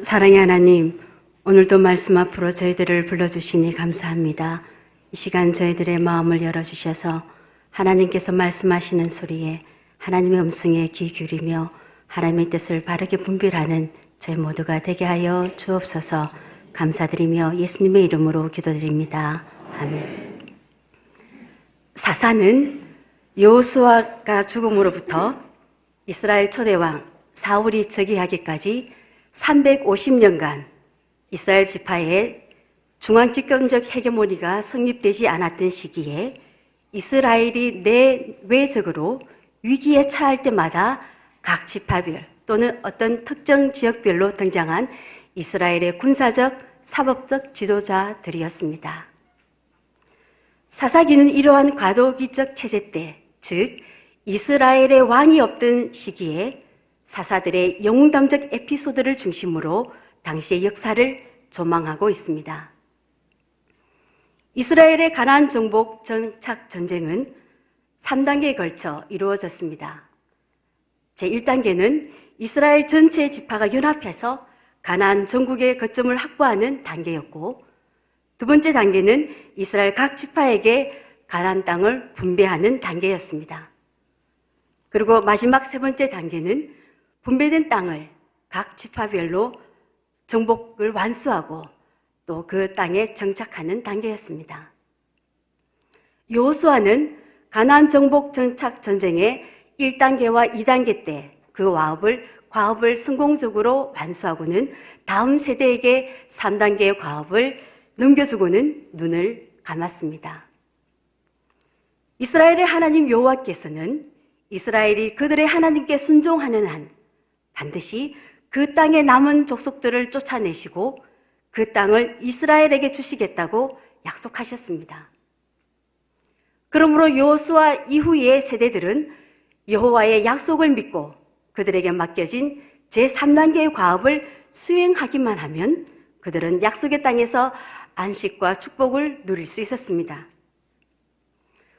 사랑의 하나님, 오늘도 말씀 앞으로 저희들을 불러주시니 감사합니다. 이 시간 저희들의 마음을 열어주셔서 하나님께서 말씀하시는 소리에 하나님의 음성에 귀 기울이며 하나님의 뜻을 바르게 분별하는 저희 모두가 되게 하여 주옵소서. 감사드리며 예수님의 이름으로 기도드립니다. 아멘. 사사는 여호수아가 죽음으로부터 이스라엘 초대왕 사울이 즉위하기까지 350년간 이스라엘 지파의 중앙집권적 헤게모니가 성립되지 않았던 시기에 이스라엘이 내외적으로 위기에 처할 때마다 각 지파별 또는 어떤 특정 지역별로 등장한 이스라엘의 군사적, 사법적 지도자들이었습니다. 사사기는 이러한 과도기적 체제 때, 즉 이스라엘의 왕이 없던 시기에 사사들의 영웅담적 에피소드를 중심으로 당시의 역사를 조망하고 있습니다. 이스라엘의 가나안 정복 정착 전쟁은 3단계에 걸쳐 이루어졌습니다. 제1단계는 이스라엘 전체 지파가 연합해서 가나안 전국의 거점을 확보하는 단계였고, 두 번째 단계는 이스라엘 각 지파에게 가나안 땅을 분배하는 단계였습니다. 그리고 마지막 세 번째 단계는 분배된 땅을 각 지파별로 정복을 완수하고 또 그 땅에 정착하는 단계였습니다. 여호수아는 가나안 정복 정착 전쟁의 1단계와 2단계 때 그 과업을 성공적으로 완수하고는 다음 세대에게 3단계의 과업을 넘겨주고는 눈을 감았습니다. 이스라엘의 하나님 여호와께서는 이스라엘이 그들의 하나님께 순종하는 한 반드시 그 땅의 남은 족속들을 쫓아내시고 그 땅을 이스라엘에게 주시겠다고 약속하셨습니다. 그러므로 여호수아 이후의 세대들은 여호와의 약속을 믿고 그들에게 맡겨진 제3단계의 과업을 수행하기만 하면 그들은 약속의 땅에서 안식과 축복을 누릴 수 있었습니다.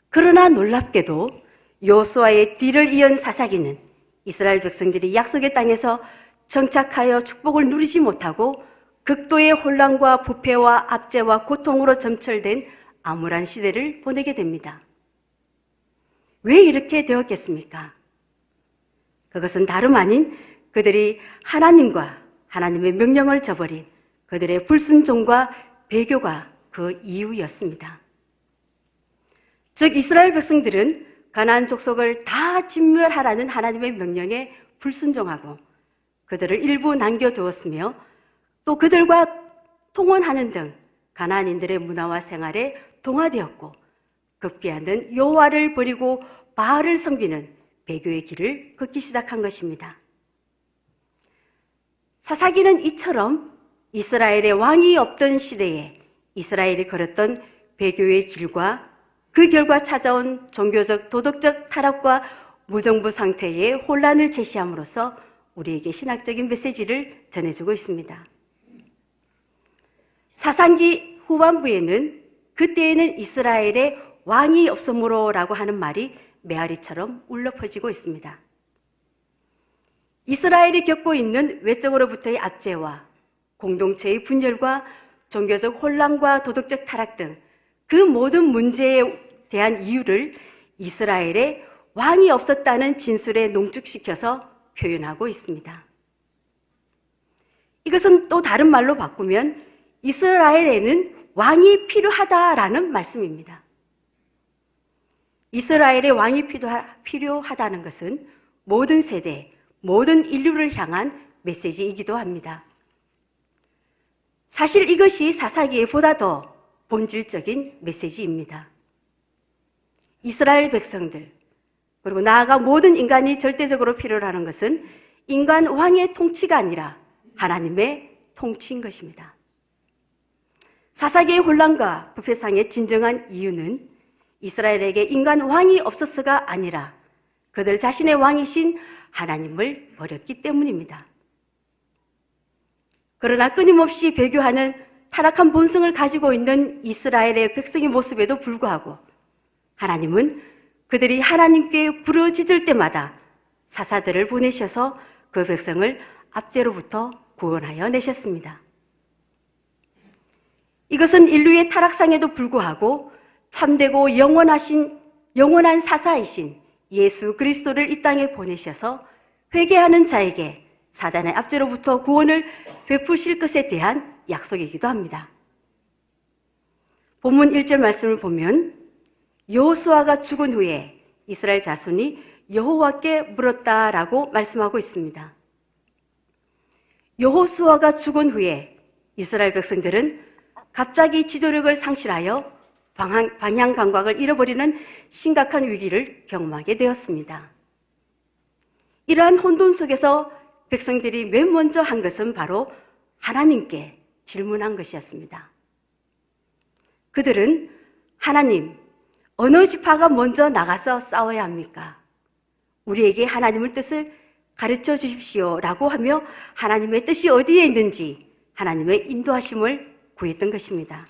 그러나 놀랍게도 여호수아의 뒤를 이은 사사기는 이스라엘 백성들이 약속의 땅에서 정착하여 축복을 누리지 못하고 극도의 혼란과 부패와 압제와 고통으로 점철된 암울한 시대를 보내게 됩니다. 왜 이렇게 되었겠습니까? 그것은 다름 아닌 그들이 하나님과 하나님의 명령을 저버린 그들의 불순종과 배교가 그 이유였습니다. 즉 이스라엘 백성들은 가나안 족속을 다 진멸하라는 하나님의 명령에 불순종하고 그들을 일부 남겨두었으며 또 그들과 통혼하는 등 가나안인들의 문화와 생활에 동화되었고 급기야는 여호와를 버리고 바알을 섬기는 배교의 길을 걷기 시작한 것입니다. 사사기는 이처럼 이스라엘의 왕이 없던 시대에 이스라엘이 걸었던 배교의 길과 그 결과 찾아온 종교적, 도덕적 타락과 무정부 상태의 혼란을 제시함으로써 우리에게 신학적인 메시지를 전해주고 있습니다. 사사기 후반부에는 그때에는 이스라엘의 왕이 없으므로라고 하는 말이 메아리처럼 울려 퍼지고 있습니다. 이스라엘이 겪고 있는 외적으로부터의 압제와 공동체의 분열과 종교적 혼란과 도덕적 타락 등 그 모든 문제에 대한 이유를 이스라엘의 왕이 없었다는 진술에 농축시켜서 표현하고 있습니다. 이것은 또 다른 말로 바꾸면 이스라엘에는 왕이 필요하다라는 말씀입니다. 이스라엘의 왕이 필요하다는 것은 모든 세대, 모든 인류를 향한 메시지이기도 합니다. 사실 이것이 사사기에 보다 더 본질적인 메시지입니다. 이스라엘 백성들, 그리고 나아가 모든 인간이 절대적으로 필요로 하는 것은 인간 왕의 통치가 아니라 하나님의 통치인 것입니다. 사사기의 혼란과 부패상의 진정한 이유는 이스라엘에게 인간 왕이 없었어가 아니라 그들 자신의 왕이신 하나님을 버렸기 때문입니다. 그러나 끊임없이 배교하는 타락한 본성을 가지고 있는 이스라엘의 백성의 모습에도 불구하고 하나님은 그들이 하나님께 부르짖을 때마다 사사들을 보내셔서 그 백성을 압제로부터 구원하여 내셨습니다. 이것은 인류의 타락상에도 불구하고 참되고 영원한 사사이신 예수 그리스도를 이 땅에 보내셔서 회개하는 자에게 사단의 압제로부터 구원을 베푸실 것에 대한 약속이기도 합니다. 본문 1절 말씀을 보면 여호수아가 죽은 후에 이스라엘 자손이 여호와께 물었다라고 말씀하고 있습니다. 여호수아가 죽은 후에 이스라엘 백성들은 갑자기 지도력을 상실하여 방향 감각을 잃어버리는 심각한 위기를 경험하게 되었습니다. 이러한 혼돈 속에서 백성들이 맨 먼저 한 것은 바로 하나님께 질문한 것이었습니다. 그들은 하나님, 어느 지파가 먼저 나가서 싸워야 합니까? 우리에게 하나님의 뜻을 가르쳐 주십시오 라고 하며 하나님의 뜻이 어디에 있는지 하나님의 인도하심을 구했던 것입니다.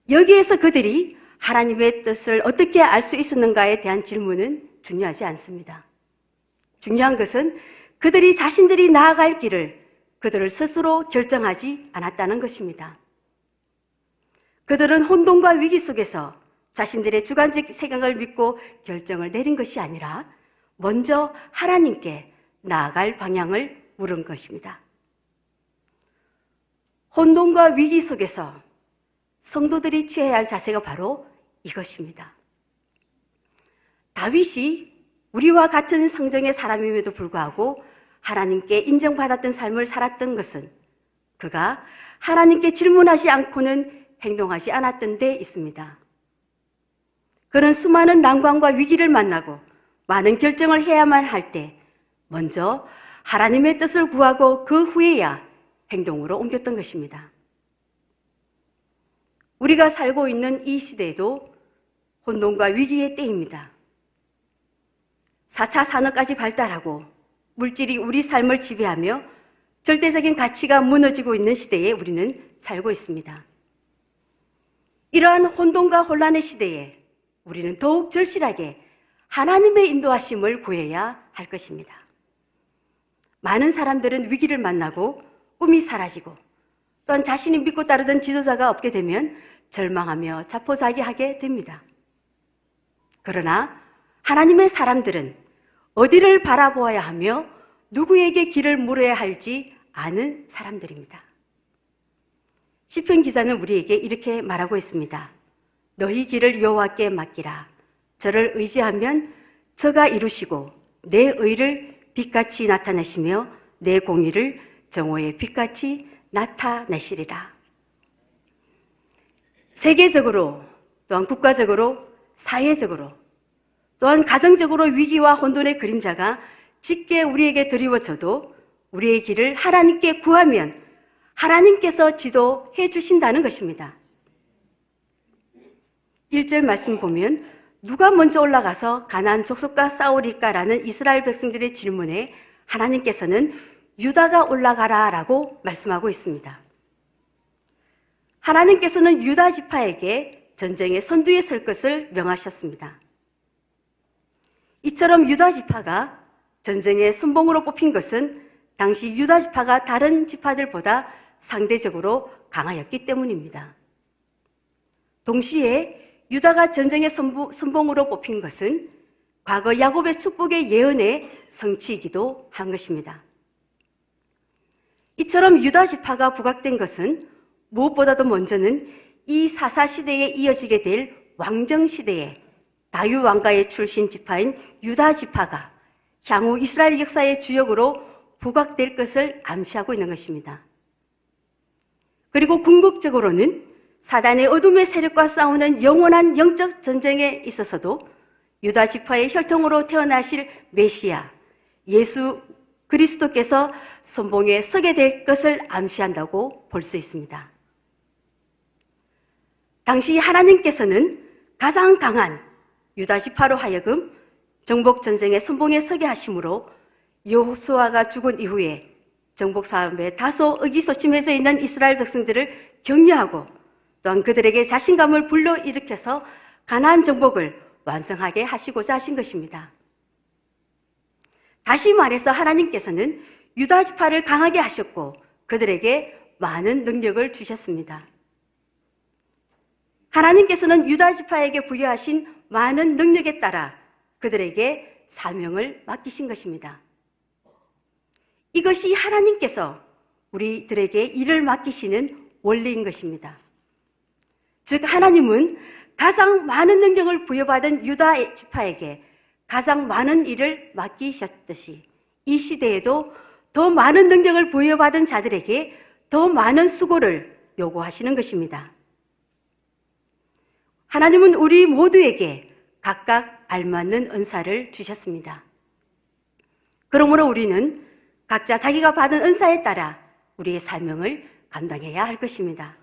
여기에서 그들이 하나님의 뜻을 어떻게 알 수 있었는가에 대한 질문은 중요하지 않습니다. 중요한 것은 그들이 자신들이 나아갈 길을 그들을 스스로 결정하지 않았다는 것입니다. 그들은 혼돈과 위기 속에서 자신들의 주관적 생각을 믿고 결정을 내린 것이 아니라 먼저 하나님께 나아갈 방향을 물은 것입니다. 혼돈과 위기 속에서 성도들이 취해야 할 자세가 바로 이것입니다. 다윗이 우리와 같은 성정의 사람임에도 불구하고 하나님께 인정받았던 삶을 살았던 것은 그가 하나님께 질문하지 않고는 행동하지 않았던 데 있습니다. 그는 수많은 난관과 위기를 만나고 많은 결정을 해야만 할 때 먼저 하나님의 뜻을 구하고 그 후에야 행동으로 옮겼던 것입니다. 우리가 살고 있는 이 시대에도 혼돈과 위기의 때입니다. 4차 산업까지 발달하고 물질이 우리 삶을 지배하며 절대적인 가치가 무너지고 있는 시대에 우리는 살고 있습니다. 이러한 혼돈과 혼란의 시대에 우리는 더욱 절실하게 하나님의 인도하심을 구해야 할 것입니다. 많은 사람들은 위기를 만나고 꿈이 사라지고 또한 자신이 믿고 따르던 지도자가 없게 되면 절망하며 자포자기하게 됩니다. 그러나 하나님의 사람들은 어디를 바라보아야 하며 누구에게 길을 물어야 할지 아는 사람들입니다. 시편 기자는 우리에게 이렇게 말하고 있습니다. 너희 길을 여호와께 맡기라. 저를 의지하면 저가 이루시고 내 의를 빛같이 나타내시며 내 공의를 정오의 빛같이 나타내시리라. 세계적으로 또한 국가적으로 사회적으로 또한 가정적으로 위기와 혼돈의 그림자가 짙게 우리에게 드리워져도 우리의 길을 하나님께 구하면 하나님께서 지도해 주신다는 것입니다. 1절 말씀 보면 누가 먼저 올라가서 가나안 족속과 싸우리까라는 이스라엘 백성들의 질문에 하나님께서는 유다가 올라가라 라고 말씀하고 있습니다. 하나님께서는 유다 지파에게 전쟁의 선두에 설 것을 명하셨습니다. 이처럼 유다 지파가 전쟁의 선봉으로 뽑힌 것은 당시 유다 지파가 다른 지파들보다 상대적으로 강하였기 때문입니다. 동시에 유다가 전쟁의 선봉으로 뽑힌 것은 과거 야곱의 축복의 예언의 성취이기도 한 것입니다. 이처럼 유다 지파가 부각된 것은 무엇보다도 먼저는 이 사사 시대에 이어지게 될 왕정 시대에 다윗 왕가의 출신 지파인 유다 지파가 향후 이스라엘 역사의 주역으로 부각될 것을 암시하고 있는 것입니다. 그리고 궁극적으로는 사단의 어둠의 세력과 싸우는 영원한 영적 전쟁에 있어서도 유다 지파의 혈통으로 태어나실 메시아 예수 그리스도께서 선봉에 서게 될 것을 암시한다고 볼 수 있습니다. 당시 하나님께서는 가장 강한 유다 지파로 하여금 정복 전쟁의 선봉에 서게 하심으로 여호수아가 죽은 이후에 정복 사업에 다소 의기소침해져 있는 이스라엘 백성들을 격려하고 또한 그들에게 자신감을 불러일으켜서 가나안 정복을 완성하게 하시고자 하신 것입니다. 다시 말해서 하나님께서는 유다 지파를 강하게 하셨고 그들에게 많은 능력을 주셨습니다. 하나님께서는 유다 지파에게 부여하신 많은 능력에 따라 그들에게 사명을 맡기신 것입니다. 이것이 하나님께서 우리들에게 일을 맡기시는 원리인 것입니다. 즉 하나님은 가장 많은 능력을 부여받은 유다 지파에게 가장 많은 일을 맡기셨듯이 이 시대에도 더 많은 능력을 부여받은 자들에게 더 많은 수고를 요구하시는 것입니다. 하나님은 우리 모두에게 각각 알맞는 은사를 주셨습니다. 그러므로 우리는 각자 자기가 받은 은사에 따라 우리의 사명을 감당해야 할 것입니다.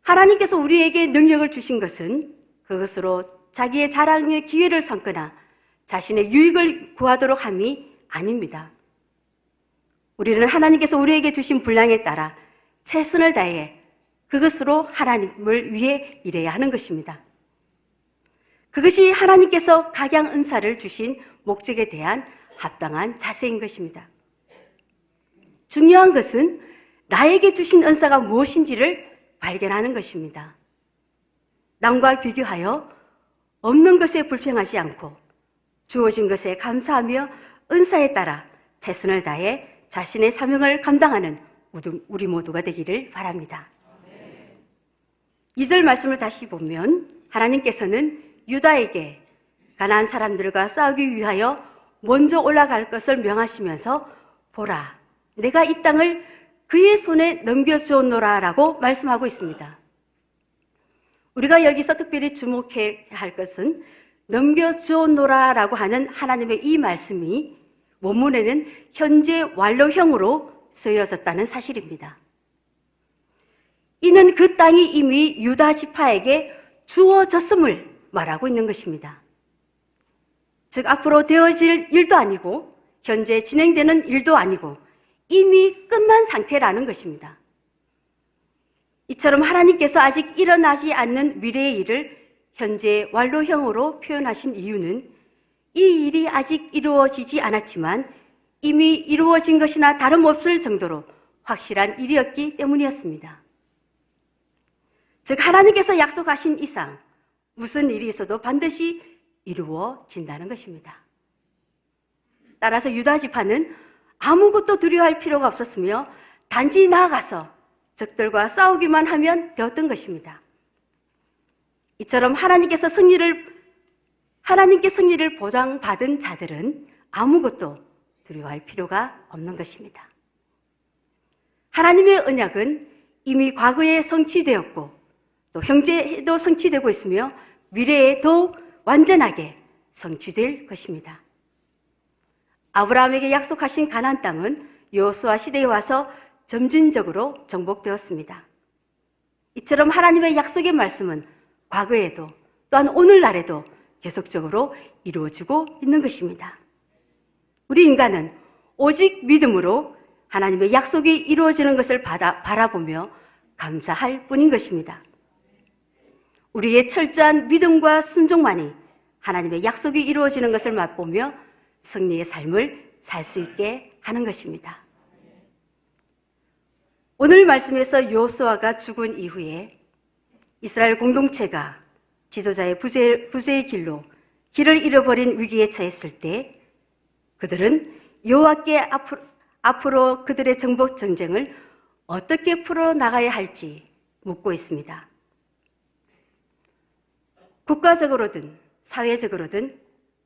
하나님께서 우리에게 능력을 주신 것은 그것으로 자기의 자랑의 기회를 삼거나 자신의 유익을 구하도록 함이 아닙니다. 우리는 하나님께서 우리에게 주신 분량에 따라 최선을 다해 그것으로 하나님을 위해 일해야 하는 것입니다. 그것이 하나님께서 각양 은사를 주신 목적에 대한 합당한 자세인 것입니다. 중요한 것은 나에게 주신 은사가 무엇인지를 발견하는 것입니다. 남과 비교하여 없는 것에 불평하지 않고 주어진 것에 감사하며 은사에 따라 최선을 다해 자신의 사명을 감당하는 우리 모두가 되기를 바랍니다. 2절 말씀을 다시 보면 하나님께서는 유다에게 가나안 사람들과 싸우기 위하여 먼저 올라갈 것을 명하시면서 보라, 내가 이 땅을 그의 손에 넘겨주었노라 라고 말씀하고 있습니다. 우리가 여기서 특별히 주목해야 할 것은 넘겨주었노라 라고 하는 하나님의 이 말씀이 원문에는 현재 완료형으로 쓰여졌다는 사실입니다. 이는 그 땅이 이미 유다 지파에게 주어졌음을 말하고 있는 것입니다. 즉 앞으로 되어질 일도 아니고 현재 진행되는 일도 아니고 이미 끝난 상태라는 것입니다. 이처럼 하나님께서 아직 일어나지 않는 미래의 일을 현재 완료형으로 표현하신 이유는 이 일이 아직 이루어지지 않았지만 이미 이루어진 것이나 다름없을 정도로 확실한 일이었기 때문이었습니다. 즉 하나님께서 약속하신 이상 무슨 일이 있어도 반드시 이루어진다는 것입니다. 따라서 유다 지파는 아무것도 두려워할 필요가 없었으며 단지 나아가서 적들과 싸우기만 하면 되었던 것입니다. 이처럼 하나님께 승리를 보장받은 자들은 아무것도 두려워할 필요가 없는 것입니다. 하나님의 언약은 이미 과거에 성취되었고 또 현재에도 성취되고 있으며 미래에 더 완전하게 성취될 것입니다. 아브라함에게 약속하신 가나안 땅은 여호수아 시대에 와서 점진적으로 정복되었습니다. 이처럼 하나님의 약속의 말씀은 과거에도 또한 오늘날에도 계속적으로 이루어지고 있는 것입니다. 우리 인간은 오직 믿음으로 하나님의 약속이 이루어지는 것을 바라보며 감사할 뿐인 것입니다. 우리의 철저한 믿음과 순종만이 하나님의 약속이 이루어지는 것을 맛보며 승리의 삶을 살 수 있게 하는 것입니다. 오늘 말씀에서 여호수아가 죽은 이후에 이스라엘 공동체가 지도자의 부재의 길로 길을 잃어버린 위기에 처했을 때 그들은 여호와께 앞으로 그들의 정복 전쟁을 어떻게 풀어나가야 할지 묻고 있습니다. 국가적으로든 사회적으로든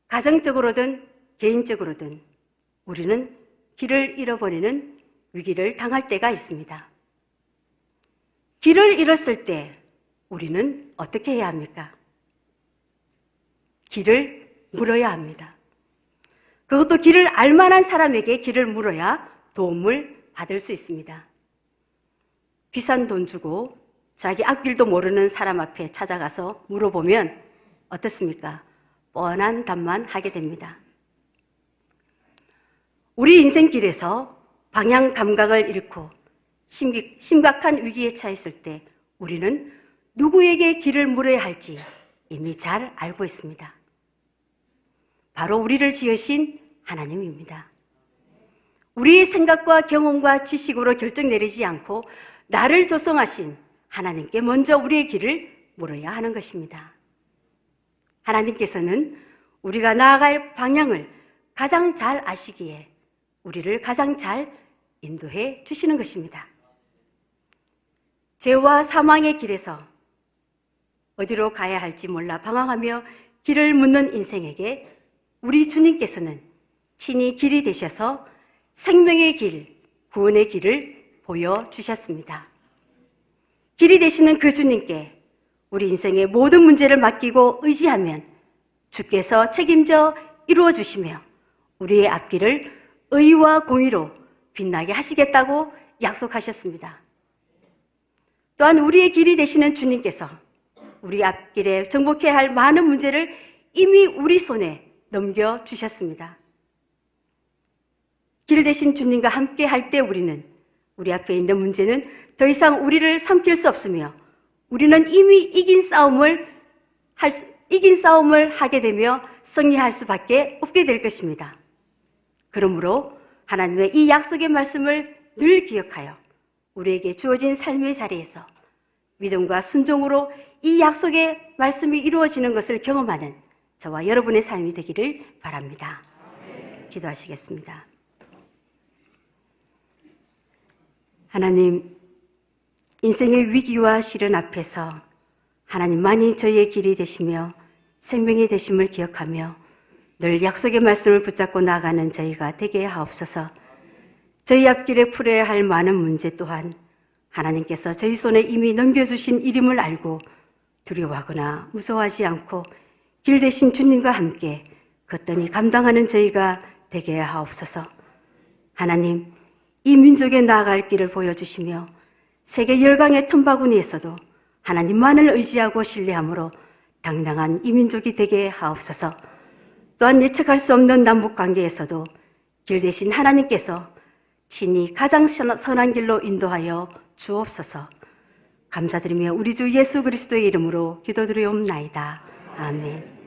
가정적으로든 개인적으로든 우리는 길을 잃어버리는 위기를 당할 때가 있습니다. 길을 잃었을 때 우리는 어떻게 해야 합니까? 길을 물어야 합니다. 그것도 길을 알만한 사람에게 길을 물어야 도움을 받을 수 있습니다. 비싼 돈 주고 자기 앞길도 모르는 사람 앞에 찾아가서 물어보면 어떻습니까? 뻔한 답만 하게 됩니다. 우리 인생길에서 방향 감각을 잃고 심각한 위기에 처했을 때 우리는 누구에게 길을 물어야 할지 이미 잘 알고 있습니다. 바로 우리를 지으신 하나님입니다. 우리의 생각과 경험과 지식으로 결정 내리지 않고 나를 조성하신 하나님께 먼저 우리의 길을 물어야 하는 것입니다. 하나님께서는 우리가 나아갈 방향을 가장 잘 아시기에 우리를 가장 잘 인도해 주시는 것입니다. 죄와 사망의 길에서 어디로 가야 할지 몰라 방황하며 길을 묻는 인생에게 우리 주님께서는 친히 길이 되셔서 생명의 길, 구원의 길을 보여주셨습니다. 길이 되시는 그 주님께 우리 인생의 모든 문제를 맡기고 의지하면 주께서 책임져 이루어 주시며 우리의 앞길을 의와 공의로 빛나게 하시겠다고 약속하셨습니다. 또한 우리의 길이 되시는 주님께서 우리 앞길에 정복해야 할 많은 문제를 이미 우리 손에 넘겨주셨습니다. 길 되신 주님과 함께 할 때 우리는 우리 앞에 있는 문제는 더 이상 우리를 삼킬 수 없으며 우리는 이미 이긴 싸움을 하게 되며 승리할 수밖에 없게 될 것입니다. 그러므로 하나님의 이 약속의 말씀을 늘 기억하여 우리에게 주어진 삶의 자리에서 믿음과 순종으로 이 약속의 말씀이 이루어지는 것을 경험하는 저와 여러분의 삶이 되기를 바랍니다. 기도하시겠습니다. 하나님, 인생의 위기와 시련 앞에서 하나님만이 저희의 길이 되시며 생명이 되심을 기억하며 늘 약속의 말씀을 붙잡고 나아가는 저희가 되게 하옵소서. 저희 앞길에 풀어야 할 많은 문제 또한 하나님께서 저희 손에 이미 넘겨주신 일임을 알고 두려워하거나 무서워하지 않고 길 대신 주님과 함께 거뜬히 감당하는 저희가 되게 하옵소서. 하나님, 이 민족에 나아갈 길을 보여주시며 세계 열강의 틈바구니에서도 하나님만을 의지하고 신뢰함으로 당당한 이 민족이 되게 하옵소서. 또한 예측할 수 없는 남북관계에서도 길 대신 하나님께서 친히 가장 선한 길로 인도하여 주옵소서. 감사드리며 우리 주 예수 그리스도의 이름으로 기도드리옵나이다. 아멘.